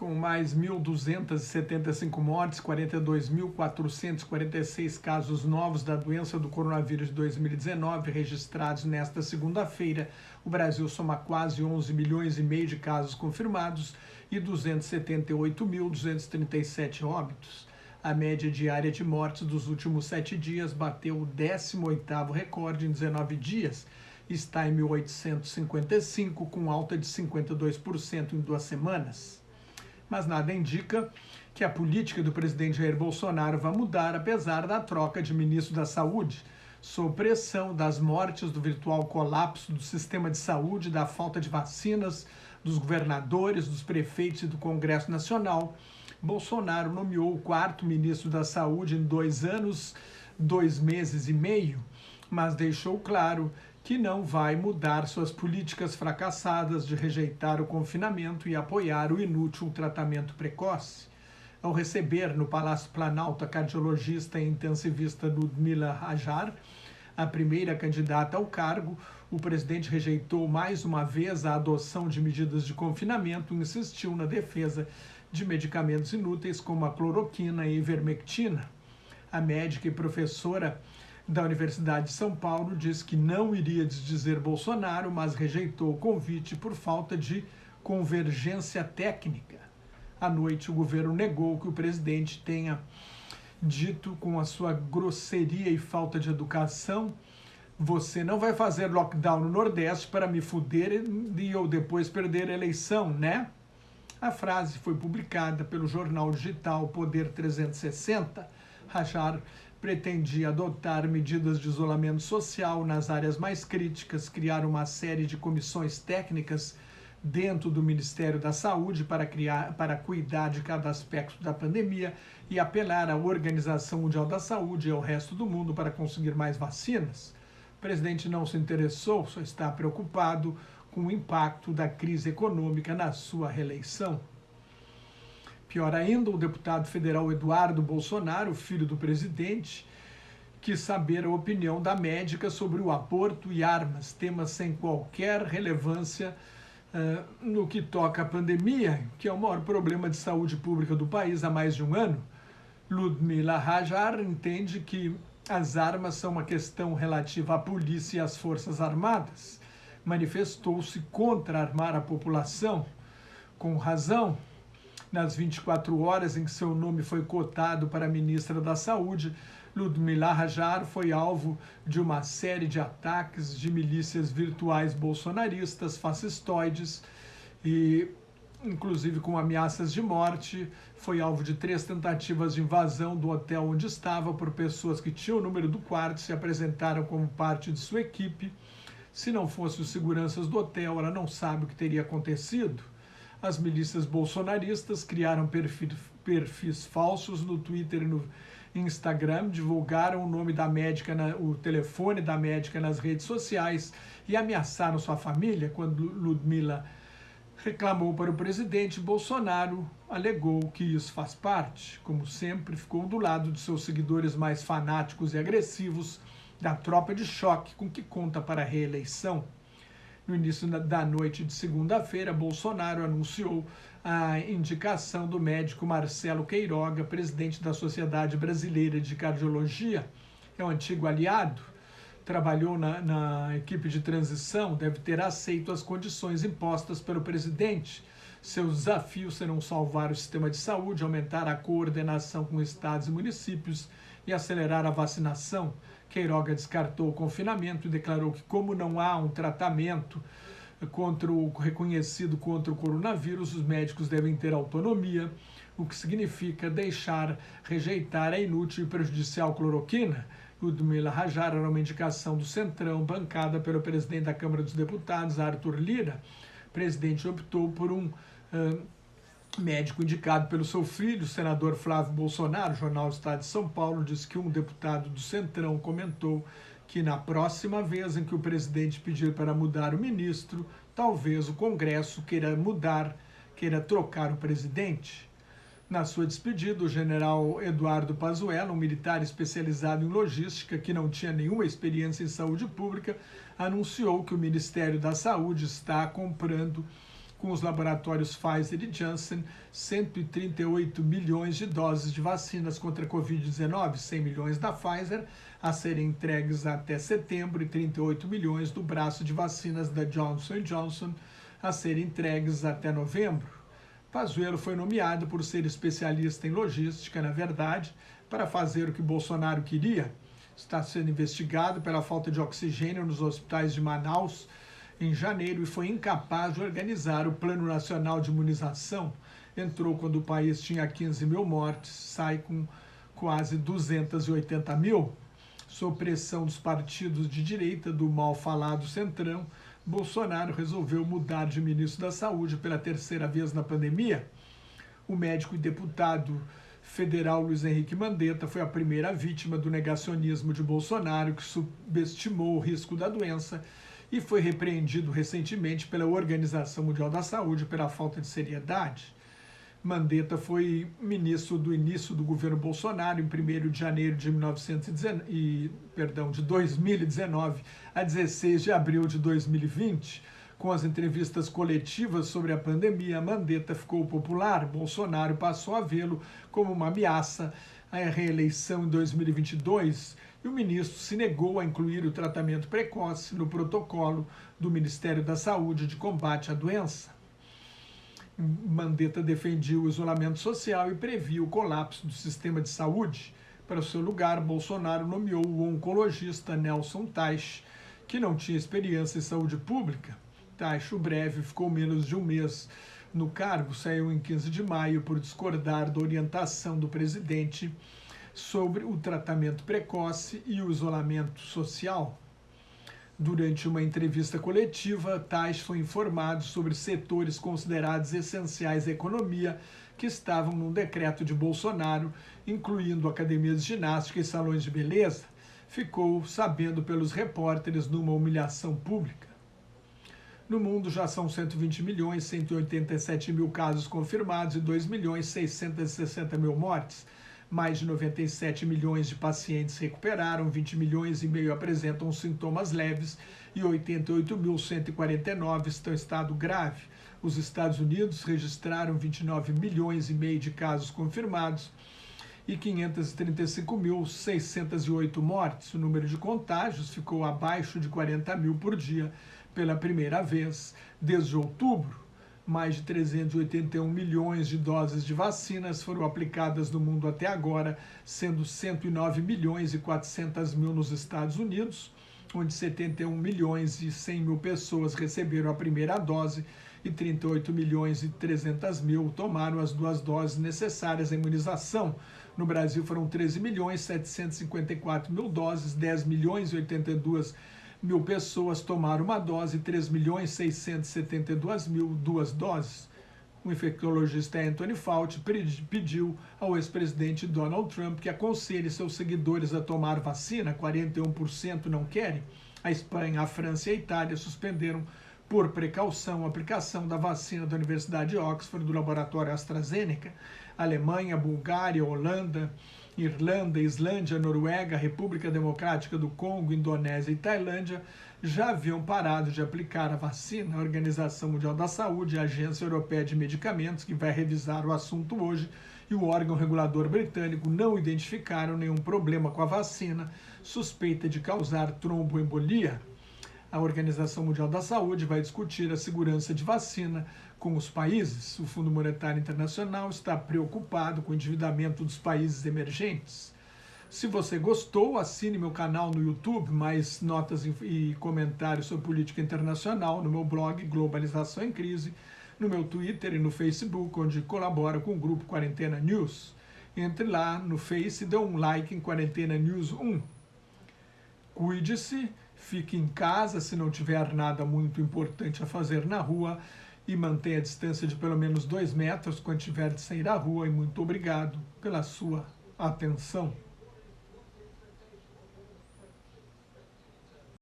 Com mais 1.275 mortes, 42.446 casos novos da doença do coronavírus de 2019 registrados nesta segunda-feira, o Brasil soma quase 11 milhões e meio de casos confirmados e 278.237 óbitos. A média diária de mortes dos últimos 7 dias bateu o 18º recorde em 19 dias. Está em 1.855, com alta de 52% em 2 semanas. Mas nada indica que a política do presidente Jair Bolsonaro vai mudar, apesar da troca de ministro da Saúde, sob pressão das mortes, do virtual colapso do sistema de saúde, da falta de vacinas, dos governadores, dos prefeitos e do Congresso Nacional. Bolsonaro nomeou o 4º ministro da Saúde em 2 anos, 2 meses e meio, mas deixou claro que não vai mudar suas políticas fracassadas de rejeitar o confinamento e apoiar o inútil tratamento precoce. Ao receber no Palácio Planalto a cardiologista e intensivista Ludmila Rajar, a primeira candidata ao cargo, o presidente rejeitou mais uma vez a adoção de medidas de confinamento e insistiu na defesa de medicamentos inúteis como a cloroquina e ivermectina. A médica e professora da Universidade de São Paulo disse que não iria desdizer Bolsonaro, mas rejeitou o convite por falta de convergência técnica. À noite, o governo negou que o presidente tenha dito, com a sua grosseria e falta de educação: "Você não vai fazer lockdown no Nordeste para me fuder e eu depois perder a eleição, né?" A frase foi publicada pelo jornal digital Poder 360. Rajar pretendia adotar medidas de isolamento social nas áreas mais críticas, criar uma série de comissões técnicas dentro do Ministério da Saúde para cuidar de cada aspecto da pandemia e apelar à Organização Mundial da Saúde e ao resto do mundo para conseguir mais vacinas. O presidente não se interessou, só está preocupado com o impacto da crise econômica na sua reeleição. Pior ainda, o deputado federal Eduardo Bolsonaro, filho do presidente, quis saber a opinião da médica sobre o aborto e armas, temas sem qualquer relevância no que toca à pandemia, que é o maior problema de saúde pública do país há mais de um ano. Ludmila Rajar entende que as armas são uma questão relativa à polícia e às Forças Armadas. Manifestou-se contra armar a população, com razão. Nas 24 horas em que seu nome foi cotado para a ministra da Saúde, Ludmila Rajar foi alvo de uma série de ataques de milícias virtuais bolsonaristas, fascistoides e, inclusive, com ameaças de morte. Foi alvo de 3 tentativas de invasão do hotel onde estava por pessoas que tinham o número do quarto e se apresentaram como parte de sua equipe. Se não fossem os seguranças do hotel, ela não sabe o que teria acontecido. As milícias bolsonaristas criaram perfis falsos no Twitter e no Instagram, divulgaram o nome da médica, o telefone da médica nas redes sociais e ameaçaram sua família. Quando Ludmila reclamou para o presidente, Bolsonaro alegou que isso faz parte. Como sempre, ficou do lado de seus seguidores mais fanáticos e agressivos, da tropa de choque com que conta para a reeleição. No início da noite de segunda-feira, Bolsonaro anunciou a indicação do médico Marcelo Queiroga, presidente da Sociedade Brasileira de Cardiologia. É um antigo aliado, trabalhou na equipe de transição, deve ter aceito as condições impostas pelo presidente. Seus desafios serão salvar o sistema de saúde, aumentar a coordenação com estados e municípios e acelerar a vacinação. Queiroga descartou o confinamento e declarou que, como não há um tratamento reconhecido contra o coronavírus, os médicos devem ter autonomia, o que significa rejeitar a inútil e prejudicial cloroquina. Ludmila Rajar era uma indicação do Centrão, bancada pelo presidente da Câmara dos Deputados, Arthur Lira. O presidente optou por um médico indicado pelo seu filho, o senador Flávio Bolsonaro. O jornal Estado de São Paulo diz que um deputado do Centrão comentou que na próxima vez em que o presidente pedir para mudar o ministro, talvez o Congresso queira trocar o presidente. Na sua despedida, o general Eduardo Pazuello, um militar especializado em logística que não tinha nenhuma experiência em saúde pública, anunciou que o Ministério da Saúde está comprando com os laboratórios Pfizer e Janssen, 138 milhões de doses de vacinas contra a Covid-19, 100 milhões da Pfizer a serem entregues até setembro e 38 milhões do braço de vacinas da Johnson & Johnson a serem entregues até novembro. Pazuello foi nomeado por ser especialista em logística, na verdade, para fazer o que Bolsonaro queria. Está sendo investigado pela falta de oxigênio nos hospitais de Manaus em janeiro e foi incapaz de organizar o Plano Nacional de Imunização. Entrou quando o país tinha 15 mil mortes, sai com quase 280 mil. Sob pressão dos partidos de direita do mal falado Centrão, Bolsonaro resolveu mudar de ministro da Saúde pela terceira vez na pandemia. O médico e deputado federal Luiz Henrique Mandetta foi a primeira vítima do negacionismo de Bolsonaro, que subestimou o risco da doença e foi repreendido recentemente pela Organização Mundial da Saúde pela falta de seriedade. Mandetta foi ministro do início do governo Bolsonaro em 1º de janeiro de 2019 a 16 de abril de 2020. Com as entrevistas coletivas sobre a pandemia, Mandetta ficou popular. Bolsonaro passou a vê-lo como uma ameaça à reeleição em 2022 e o ministro se negou a incluir o tratamento precoce no protocolo do Ministério da Saúde de combate à doença. Mandetta defendia o isolamento social e previa o colapso do sistema de saúde. Para o seu lugar, Bolsonaro nomeou o oncologista Nelson Teich, que não tinha experiência em saúde pública. Teich, o breve, ficou menos de um mês no cargo, saiu em 15 de maio por discordar da orientação do presidente sobre o tratamento precoce e o isolamento social. Durante uma entrevista coletiva, Teich foi informado sobre setores considerados essenciais à economia que estavam num decreto de Bolsonaro, incluindo academias de ginástica e salões de beleza. Ficou sabendo pelos repórteres numa humilhação pública. No mundo já são 120.187.000 casos confirmados e 2.660.000 mortes. Mais de 97 milhões de pacientes recuperaram, 20 milhões e meio apresentam sintomas leves e 88.149 estão em estado grave. Os Estados Unidos registraram 29 milhões e meio de casos confirmados e 535.608 mortes. O número de contágios ficou abaixo de 40 mil por dia pela primeira vez desde outubro. Mais de 381 milhões de doses de vacinas foram aplicadas no mundo até agora, sendo 109 milhões e 400 mil nos Estados Unidos, onde 71 milhões e 100 mil pessoas receberam a primeira dose e 38 milhões e 300 mil tomaram as 2 doses necessárias à imunização. No Brasil foram 13 milhões e 754 mil doses, 10 milhões e 82 mil pessoas tomaram uma dose, 3 milhões e 672 mil 2 doses. O infectologista Anthony Fauci pediu ao ex-presidente Donald Trump que aconselhe seus seguidores a tomar vacina. 41% não querem. A Espanha, a França e a Itália suspenderam por precaução a aplicação da vacina da Universidade de Oxford do laboratório AstraZeneca. Alemanha, Bulgária, Holanda, Irlanda, Islândia, Noruega, República Democrática do Congo, Indonésia e Tailândia já haviam parado de aplicar a vacina. A Organização Mundial da Saúde, a Agência Europeia de Medicamentos, que vai revisar o assunto hoje, e o órgão regulador britânico não identificaram nenhum problema com a vacina, suspeita de causar tromboembolia. A Organização Mundial da Saúde vai discutir a segurança de vacina com os países. O Fundo Monetário Internacional está preocupado com o endividamento dos países emergentes. Se você gostou, assine meu canal no YouTube, mais notas e comentários sobre política internacional no meu blog Globalização em Crise, no meu Twitter e no Facebook, onde colaboro com o grupo Quarentena News. Entre lá no Face e dê um like em Quarentena News 1. Cuide-se, fique em casa se não tiver nada muito importante a fazer na rua e mantenha a distância de pelo menos 2 metros quando tiver de sair à rua. E muito obrigado pela sua atenção.